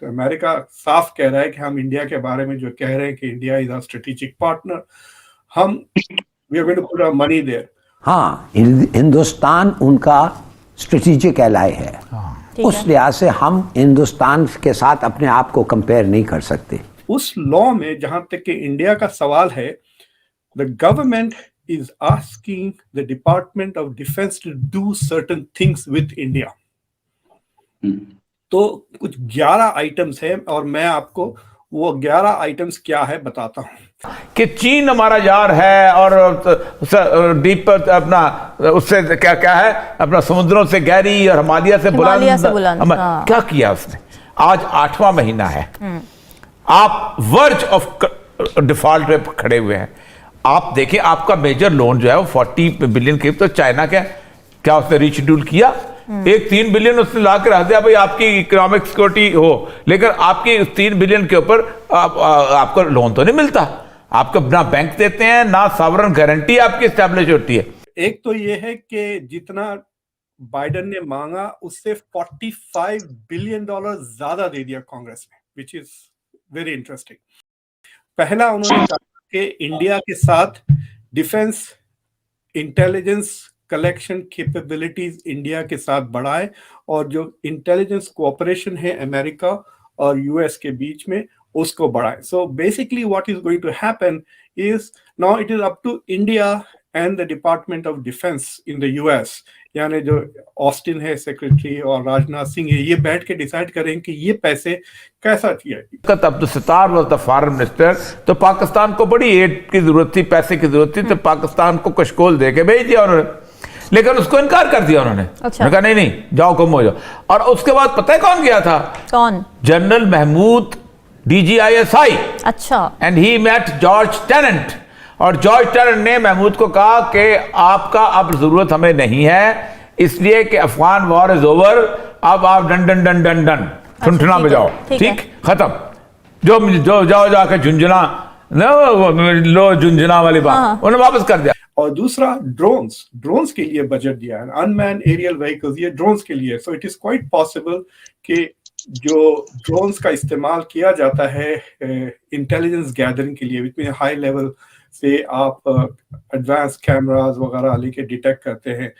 तो अमेरिका साफ कह रहा है कि हम इंडिया के बारे में जो कह रहे हैं कि India is a strategic partner, हम we are going to put our money there. हाँ, हिंदुस्तान उनका स्ट्रेटेजिक एलाय है। उस लिहाज से हम हिंदुस्तान के साथ अपने आप को कंपेयर नहीं कर सकते। उस लॉ में जहां तक कि इंडिया का सवाल है, the government is asking the Department of Defense to do certain things with India. तो कुछ 11 आइटम्स हैं और मैं आपको वो 11 आइटम्स क्या है बताता हूं। कि चीन हमारा यार है और डीप अपना उससे क्या क्या है अपना समुद्रों से गहरी और हिमालय से बुलंद। हाँ। क्या किया उसने? आज 8वां महीना है, आप वर्ज ऑफ डिफॉल्ट पे खड़े हुए हैं। आप देखिए आपका मेजर लोन जो है वो 40 बिलियन के, तो चाइना क्या उसने रीशेड्यूल किया? एक 3 बिलियन उसने ला के रख दिया भाई आपकी इकोनॉमिक सिक्योरिटी हो, लेकिन आपकी 3 बिलियन के ऊपर आपको लोन तो नहीं मिलता। आपको ना बैंक देते हैं ना सॉवरेन गारंटी आपकी एस्टैब्लिश होती है। एक तो ये है कि जितना बाइडेन ने मांगा उससे $45 बिलियन ज्यादा दे दिया कांग्रेस ने, विच इज वेरी इंटरेस्टिंग। पहला उन्होंने कहा कि इंडिया के साथ defence intelligence collection capabilities India के साथ बढ़ाए और जो इंटेलिजेंस कोऑपरेशन है अमेरिका और यूएस के बीच में उसको बढ़ाए। So basically what is going to happen is now it is up to India and the department of defence in the US, यानी जो ऑस्टिन है सेक्रेटरी और राजनाथ सिंह है, ये बैठ के डिसाइड करें कि ये पैसे कैसा किया। Abdul Sattar was the foreign minister, तो पाकिस्तान को बड़ी एड की जरूरत थी, पैसे की जरूरत थी, तो पाकिस्तान को कशकोल दे के भेज दिया उन्होंने, लेकिन उसको इनकार कर दिया उन्होंने। अच्छा। कहा नहीं जाओ कम हो जाओ। और उसके बाद पता है कौन गया था? कौन? General Mahmood DGISI। अच्छा। And he met George Tenet, और जॉर्ज टेनेंट ने महमूद को कहा कि आपका अब जरूरत हमें नहीं है, इसलिए कि अफगान वॉर इज ओवर, अब आप done done done done done ठुनठुना बजाओ, ठीक खत्म, जो जाओ जाके झुंझुना लो, झुंझुना वाली बात उन्होंने वापस कर दिया। और दूसरा ड्रोन्स के लिए बजट दिया है, अनमैन एरियल व्हीकल्स, ये ड्रोन्स के लिए। So it is quite possible कि जो ड्रोन्स का इस्तेमाल किया जाता है इंटेलिजेंस गैदरिंग के लिए, विच मीन हाई लेवल से आप एडवांस कैमरास वगैरह लेके डिटेक्ट करते हैं।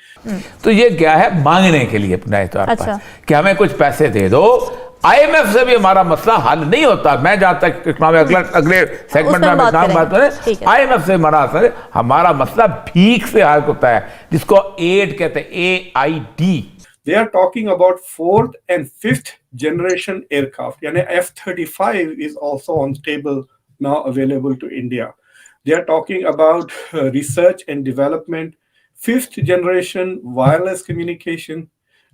तो ये क्या है? मांगने के लिए अपना अच्छा। कि हमें कुछ पैसे दे दो। IMF से भी हमारा मसला हल नहीं होता। मैं जहां तक अगले सेगमेंट में बात करें, IMF से हमारा मसला भीख से हल होता है, जिसको एड कहते हैं, AID। They are talking about 4th and 5th generation aircraft. Yani F-35 is also on table now, available to India. They are talking about research and development, 5th generation wireless communication,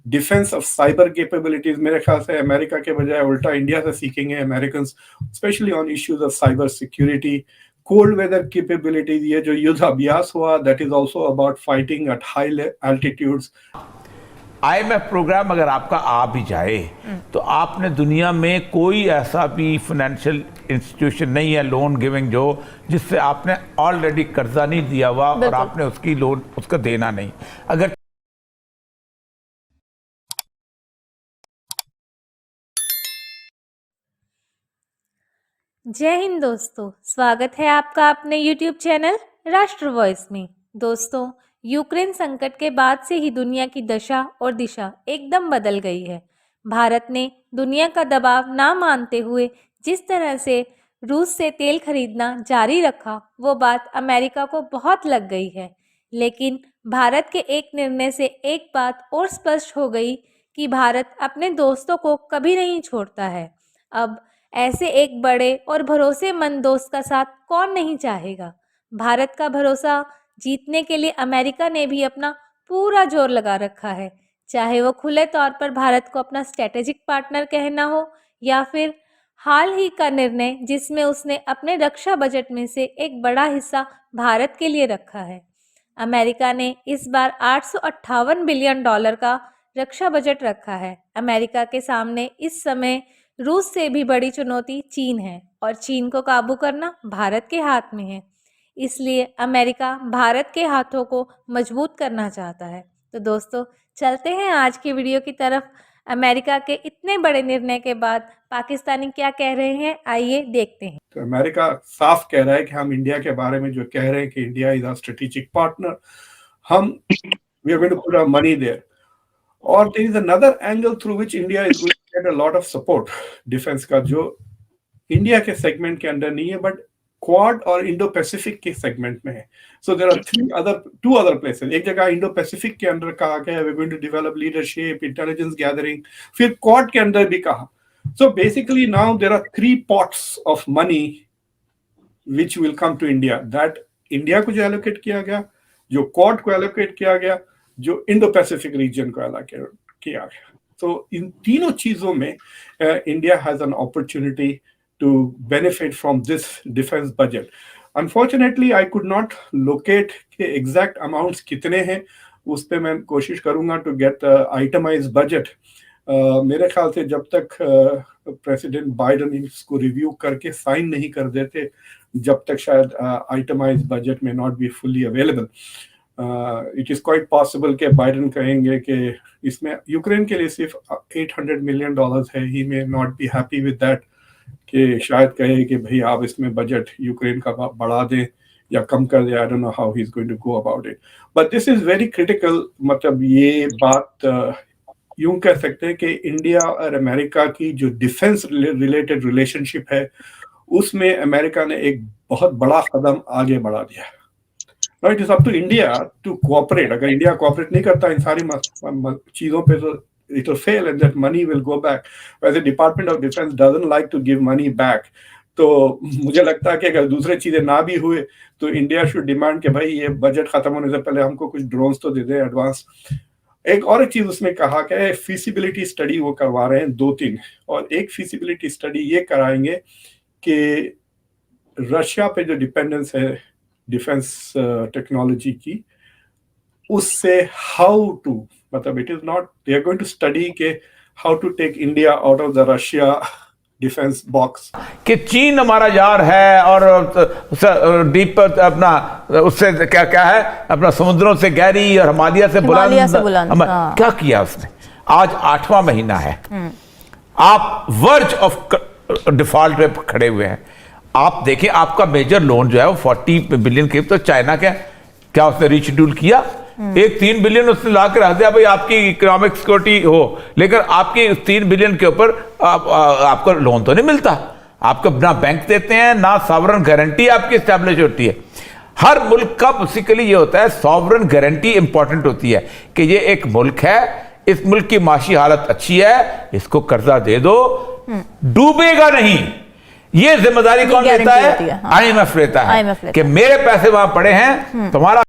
defence of cyber capabilities. मेरे ख्याल से America के बजाय उल्टा India से सीखेंगे American, specially on issues of cyber security. Cold weather capabilities, ये जो युद्ध अभ्यास हुआ, that is also about fighting at high altitudes. IMF programme अगर आपका आ भी जाए तो आपने दुनिया में कोई ऐसा भी फाइनेंशियल इंस्टीट्यूशन नहीं है लोन गिविंग जिससे आपने ऑलरेडी कर्जा नहीं दिया हुआ और आपने उसकी लोन उसका देना नहीं। अगर जय हिंद दोस्तों, स्वागत है आपका अपने YouTube चैनल राष्ट्र वॉइस में। दोस्तों, यूक्रेन संकट के बाद से ही दुनिया की दशा और दिशा एकदम बदल गई है। भारत ने दुनिया का दबाव ना मानते हुए जिस तरह से रूस से तेल खरीदना जारी रखा, वो बात अमेरिका को बहुत लग गई है। लेकिन भारत के एक निर्णय से एक बात और स्पष्ट हो गई कि भारत अपने दोस्तों को कभी नहीं छोड़ता है। अब ऐसे एक बड़े और भरोसेमंद दोस्त का साथ कौन नहीं चाहेगा। भारत का भरोसा जीतने के लिए अमेरिका ने भी अपना पूरा जोर लगा रखा है, चाहे वो खुले तौर पर भारत को अपना स्ट्रेटेजिक पार्टनर कहना हो या फिर हाल ही का निर्णय जिसमें उसने अपने रक्षा बजट में से एक बड़ा हिस्सा भारत के लिए रखा है। अमेरिका ने इस बार $858 बिलियन का रक्षा बजट रखा है। अमेरिका के सामने इस समय रूस से भी बड़ी चुनौती चीन है और चीन को काबू करना भारत के हाथ में है। इसलिए अमेरिका भारत के हाथों को मजबूत करना चाहता है। तो दोस्तों, चलते हैं आज की वीडियो की तरफ। अमेरिका के इतने बड़े निर्णय के बाद पाकिस्तानी क्या कह रहे हैं, आइए देखते हैं। तो अमेरिका साफ कह रहा है कि हम इंडिया के बारे में जो कह रहे हैं कि India is a strategic partner, we are going to put our money there. और there is another angle through which India is going to get a lot of support defence का, जो इंडिया के सेगमेंट के अंदर नहीं है but Quad और Indo Pacific के सेगमेंट में है। So there are two other places. एक जगह इंडो पैसिफिक के अंदर कहा गया है we are going to develop leadership, intelligence gathering, फिर क्वाड के अंदर भी कहा। So basically now there are 3 pots of money which will come to India. That India को जो allocate किया गया, जो Quad को allocate किया गया, जो Indo-Pacific region को allocate किया गया। So इन तीनों चीजों में India has an opportunity to benefit from this defense budget. Unfortunately, I could not locate के exact amounts कितने हैं, उस पे मैं कोशिश करूंगा to get itemized budget. मेरे ख्याल से जब तक प्रेसिडेंट बाइडन इसको रिव्यू करके साइन नहीं कर देते, जब तक शायद आइटमाइज बजट में not be fully available. It is quite possible कि बाइडन कहेंगे कि इसमें यूक्रेन के लिए सिर्फ $800 मिलियन है, he may not be happy with that, कि शायद कहे कि भाई आप इसमें बजट यूक्रेन का बढ़ा दें या कम कर दे। I don't know how he is going to go about it, but this is very critical. मतलब ये बात यूं कह सकते हैं कि इंडिया और अमेरिका की जो डिफेंस रिलेटेड रिलेशनशिप है, उसमें अमेरिका ने एक बहुत बड़ा कदम आगे बढ़ा दिया। Now it is up to India to cooperate. अगर इंडिया कोऑपरेट नहीं करता इन सारी चीजों पे, तो it will fail and that money will go back. वैसे department of defence doesn't like to give money back, तो मुझे लगता है कि अगर दूसरे चीजें ना भी हुए तो इंडिया शुड डिमांड कि भाई ये बजट खत्म होने से पहले हमको कुछ ड्रोन्स तो दे दे एडवांस। एक और चीज उसमें कहा कि फीसिबिलिटी स्टडी वो करवा रहे हैं 2-3, और एक फीसिबिलिटी स्टडी ये कराएंगे कि रशिया पे जो डिपेंडेंस है डिफेंस टेक्नोलॉजी की, उससे हाउ टू, मतलब it is not they are going to study के how to take India out of the Russia defence box. कि चीन हमारा यार है और डीप अपना उससे क्या क्या है, अपना समुद्रों से गहरी और हिमालय से बुलंद। हाँ। क्या किया उसने? आज 8वां महीना है, आप वर्ज ऑफ डिफॉल्ट पे खड़े हुए हैं। आप देखिए आपका मेजर लोन जो है वो 40 बिलियन के, तो चाइना के क्या उसने रीशेड्यूल किया? एक 3 बिलियन उसने ला के रख दिया भाई आपकी इकोनॉमिक सिक्योरिटी हो, लेकिन आपकी 3 बिलियन के ऊपर आपको लोन तो नहीं मिलता। आपको ना बैंक देते हैं, ना सॉवरेन गारंटी आपकी एस्टैब्लिश होती है। हर मुल्क का बेसिकली ये होता है, सॉवरेन गारंटी इंपॉर्टेंट होती है कि ये एक मुल्क है, इस मुल्क की माशी हालत अच्छी है, इसको कर्जा दे दो, डूबेगा नहीं। ये जिम्मेदारी कौन लेता है? IMF लेता है कि मेरे पैसे वहां पड़े हैं, तुम्हारा